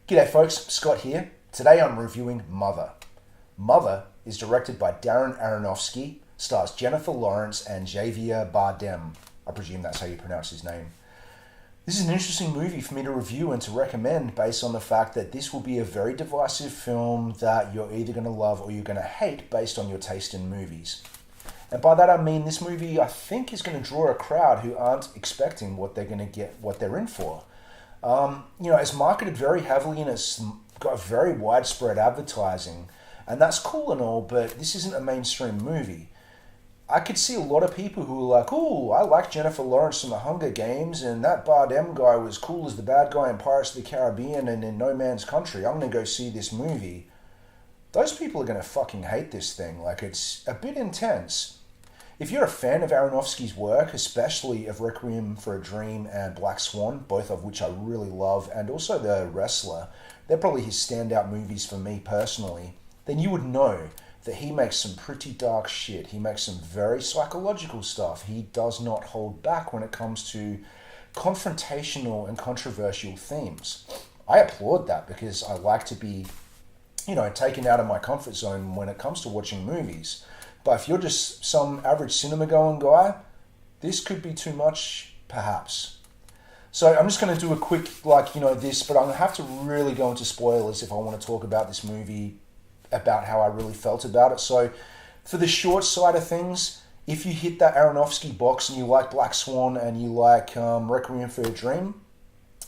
G'day folks, Scott here. Today I'm reviewing Mother. Mother is directed by Darren Aronofsky, stars Jennifer Lawrence and Javier Bardem. I presume that's how you pronounce his name. This is an interesting movie for me to review and to recommend based on the fact that this will be a very divisive film that you're either going to love or you're going to hate based on your taste in movies. And by that I mean this movie I think is going to draw a crowd who aren't expecting what they're going to get, what they're in for. It's marketed very heavily and it's got very widespread advertising, and that's cool and all, but this isn't a mainstream movie. I could see a lot of people who are like, oh, I like Jennifer Lawrence from the Hunger Games, and that Bardem guy was cool as the bad guy in Pirates of the Caribbean and in No Man's Country. I'm going to go see this movie. Those people are going to fucking hate this thing. Like, it's a bit intense. If you're a fan of Aronofsky's work, especially of Requiem for a Dream and Black Swan, both of which I really love, and also The Wrestler, they're probably his standout movies for me personally, then you would know that he makes some pretty dark shit. He makes some very psychological stuff. He does not hold back when it comes to confrontational and controversial themes. I applaud that because I like to be, taken out of my comfort zone when it comes to watching movies. But if you're just some average cinema-going guy, this could be too much, perhaps. So I'm just going to do a quick, but I'm going to have to really go into spoilers if I want to talk about this movie, about how I really felt about it. So for the short side of things, if you hit that Aronofsky box and you like Black Swan and you like Requiem for a Dream,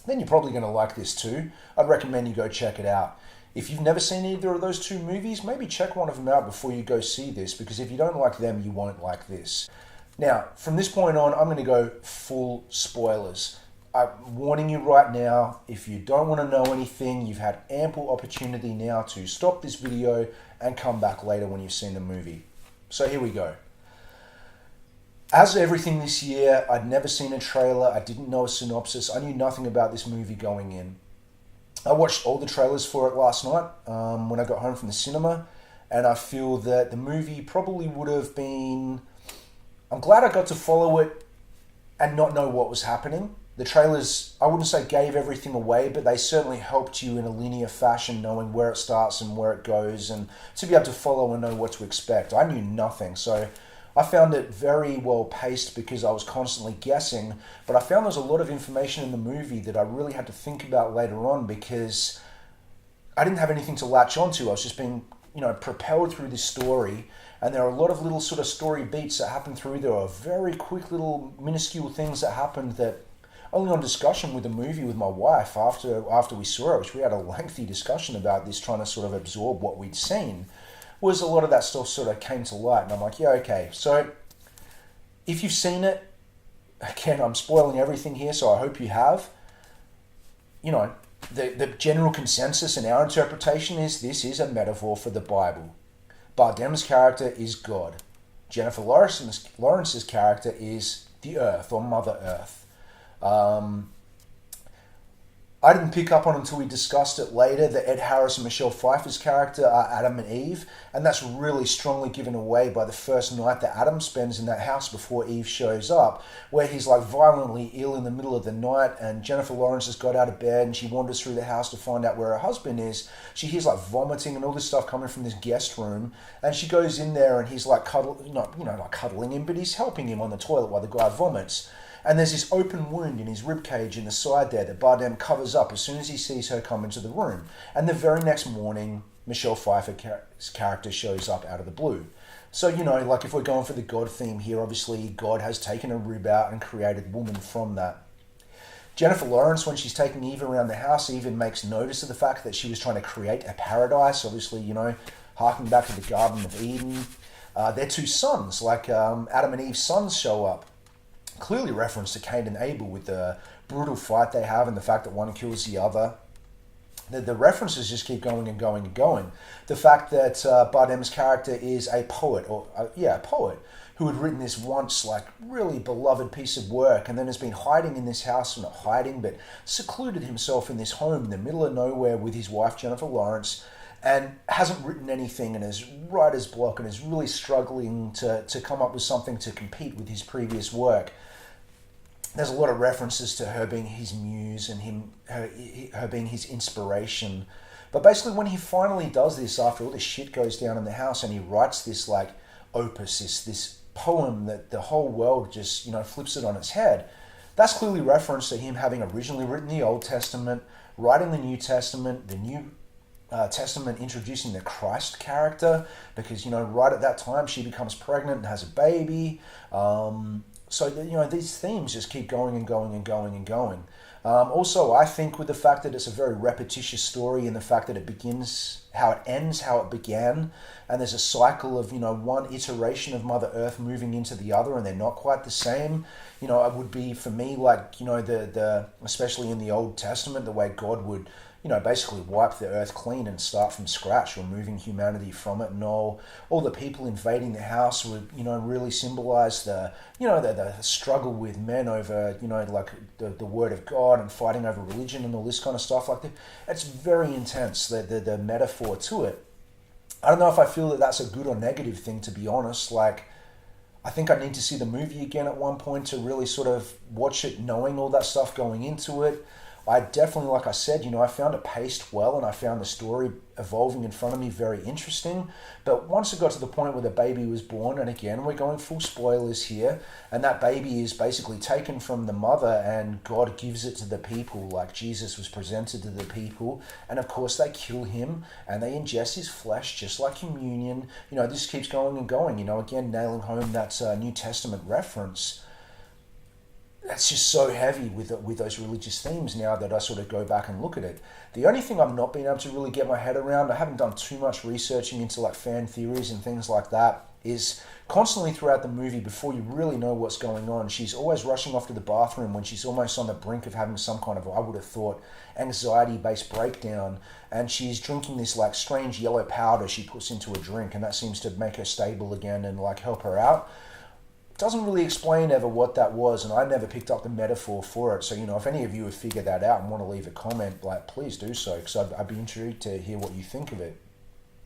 then you're probably going to like this too. I'd recommend you go check it out. If you've never seen either of those two movies, maybe check one of them out before you go see this, because if you don't like them, you won't like this. Now, from this point on, I'm going to go full spoilers. I'm warning you right now, if you don't want to know anything, you've had ample opportunity now to stop this video and come back later when you've seen the movie. So here we go. As everything this year, I'd never seen a trailer, I didn't know a synopsis, I knew nothing about this movie going in. I watched all the trailers for it last night when I got home from the cinema, and I feel that the movie probably would have been... I'm glad I got to follow it and not know what was happening. The trailers, I wouldn't say gave everything away, but they certainly helped you in a linear fashion, knowing where it starts and where it goes, and to be able to follow and know what to expect. I knew nothing, so I found it very well paced because I was constantly guessing, but I found there was a lot of information in the movie that I really had to think about later on because I didn't have anything to latch onto. I was just being, propelled through this story, and there are a lot of little sort of story beats that happen through. There are very quick little minuscule things that happened that only on discussion with the movie with my wife after we saw it, which we had a lengthy discussion about this, trying to sort of absorb what we'd seen, was a lot of that stuff sort of came to light. And I'm like, yeah, okay. So if you've seen it, again, I'm spoiling everything here, so I hope you have. The general consensus in our interpretation is this is a metaphor for the Bible. Bardem's character is God. Jennifer Lawrence's character is the Earth, or Mother Earth. I didn't pick up on until we discussed it later that Ed Harris and Michelle Pfeiffer's character are Adam and Eve, and that's really strongly given away by the first night that Adam spends in that house before Eve shows up, where he's violently ill in the middle of the night, and Jennifer Lawrence has got out of bed and she wanders through the house to find out where her husband is. She hears vomiting and all this stuff coming from this guest room, and she goes in there and he's cuddling him, but he's helping him on the toilet while the guy vomits. And there's this open wound in his ribcage in the side there that Bardem covers up as soon as he sees her come into the room. And the very next morning, Michelle Pfeiffer's character shows up out of the blue. So, if we're going for the God theme here, obviously God has taken a rib out and created woman from that. Jennifer Lawrence, when she's taking Eve around the house, even makes notice of the fact that she was trying to create a paradise, obviously, harking back to the Garden of Eden. Their two sons, Adam and Eve's sons, show up. Clearly reference to Cain and Abel with the brutal fight they have and the fact that one kills the other. The references just keep going and going and going. The fact that Bardem's character is a poet, a poet, who had written this once really beloved piece of work and then has been hiding in this house, not hiding, but secluded himself in this home in the middle of nowhere with his wife Jennifer Lawrence, and hasn't written anything and is writer's block and is really struggling to come up with something to compete with his previous work. there's a lot of references to her being his muse and her being his inspiration. But basically, when he finally does this, after all this shit goes down in the house, and he writes this like opus, this poem that the whole world just, flips it on its head, that's clearly reference to him having originally written the Old Testament, writing the New Testament, the New Testament introducing the Christ character, because, right at that time she becomes pregnant and has a baby. So, these themes just keep going and going and going and going. Also, I think with the fact that it's a very repetitious story, and the fact that it begins how it ends, how it began, and there's a cycle of, one iteration of Mother Earth moving into the other, and they're not quite the same. It would be, for me, like, the especially in the Old Testament, the way God would, basically wipe the earth clean and start from scratch, removing humanity from it, and all the people invading the house would, really symbolize the struggle with men over, like the word of God, and fighting over religion and all this kind of stuff like that. It's very intense, the metaphor to it. I don't know if I feel that that's a good or negative thing, to be honest. Like, I think I need to see the movie again at one point to really sort of watch it knowing all that stuff going into it. I definitely, like I said, I found it paced well, and I found the story evolving in front of me very interesting. But once it got to the point where the baby was born, and again, we're going full spoilers here, and that baby is basically taken from the mother, and God gives it to the people, like Jesus was presented to the people, and of course they kill him, and they ingest his flesh, just like communion. This keeps going and going, again, nailing home that New Testament reference. That's just so heavy with those religious themes now that I sort of go back and look at it. The only thing I've not been able to really get my head around, I haven't done too much researching into like fan theories and things like that, is constantly throughout the movie, before you really know what's going on, she's always rushing off to the bathroom when she's almost on the brink of having some kind of, I would have thought, anxiety-based breakdown, and she's drinking this like strange yellow powder she puts into a drink, and that seems to make her stable again and like help her out. Doesn't really explain ever what that was, and I never picked up the metaphor for it. So, if any of you have figured that out and want to leave a comment, like, please do so, because I'd be intrigued to hear what you think of it.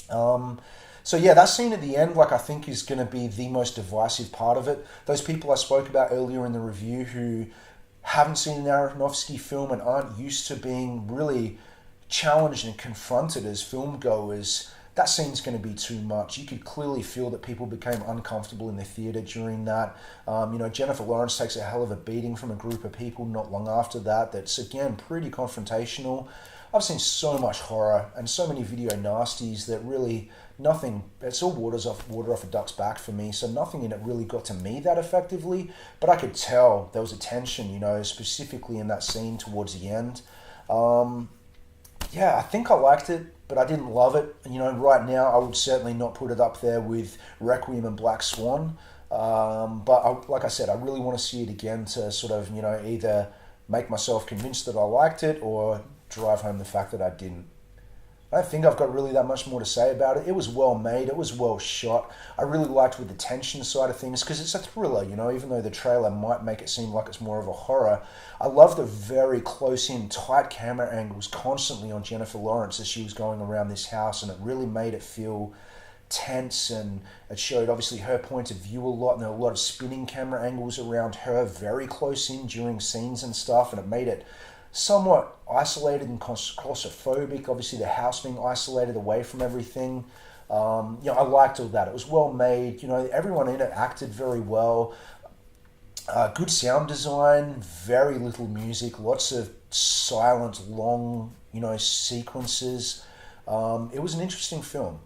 So yeah, that scene at the end, like, I think is going to be the most divisive part of it. Those people I spoke about earlier in the review who haven't seen an Aronofsky film and aren't used to being really challenged and confronted as film goers, that scene's going to be too much. You could clearly feel that people became uncomfortable in the theater during that. Jennifer Lawrence takes a hell of a beating from a group of people not long after that. That's, again, pretty confrontational. I've seen so much horror and so many video nasties that really nothing, it's all water off a duck's back for me. So nothing in it really got to me that effectively. But I could tell there was a tension, specifically in that scene towards the end. Yeah, I think I liked it, but I didn't love it. Right now, I would certainly not put it up there with Requiem and Black Swan. Like I said, I really want to see it again to sort of, either make myself convinced that I liked it or drive home the fact that I didn't. I don't think I've got really that much more to say about it. It was well made. It was well shot. I really liked with the tension side of things, because it's a thriller, even though the trailer might make it seem like it's more of a horror. I love the very close-in, tight camera angles constantly on Jennifer Lawrence as she was going around this house, and it really made it feel tense, and it showed obviously her point of view a lot, and there were a lot of spinning camera angles around her very close in during scenes and stuff, and it made it somewhat isolated and claustrophobic, obviously the house being isolated away from everything. I liked all that. It was well made. Everyone in it acted very well. Good sound design, very little music, lots of silent, long, sequences. It was an interesting film.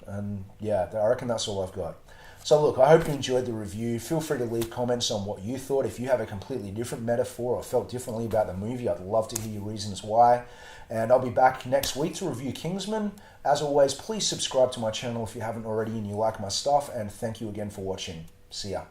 And yeah, I reckon that's all I've got. So look, I hope you enjoyed the review. Feel free to leave comments on what you thought. If you have a completely different metaphor or felt differently about the movie, I'd love to hear your reasons why. And I'll be back next week to review Kingsman. As always, please subscribe to my channel if you haven't already and you like my stuff. And thank you again for watching. See ya.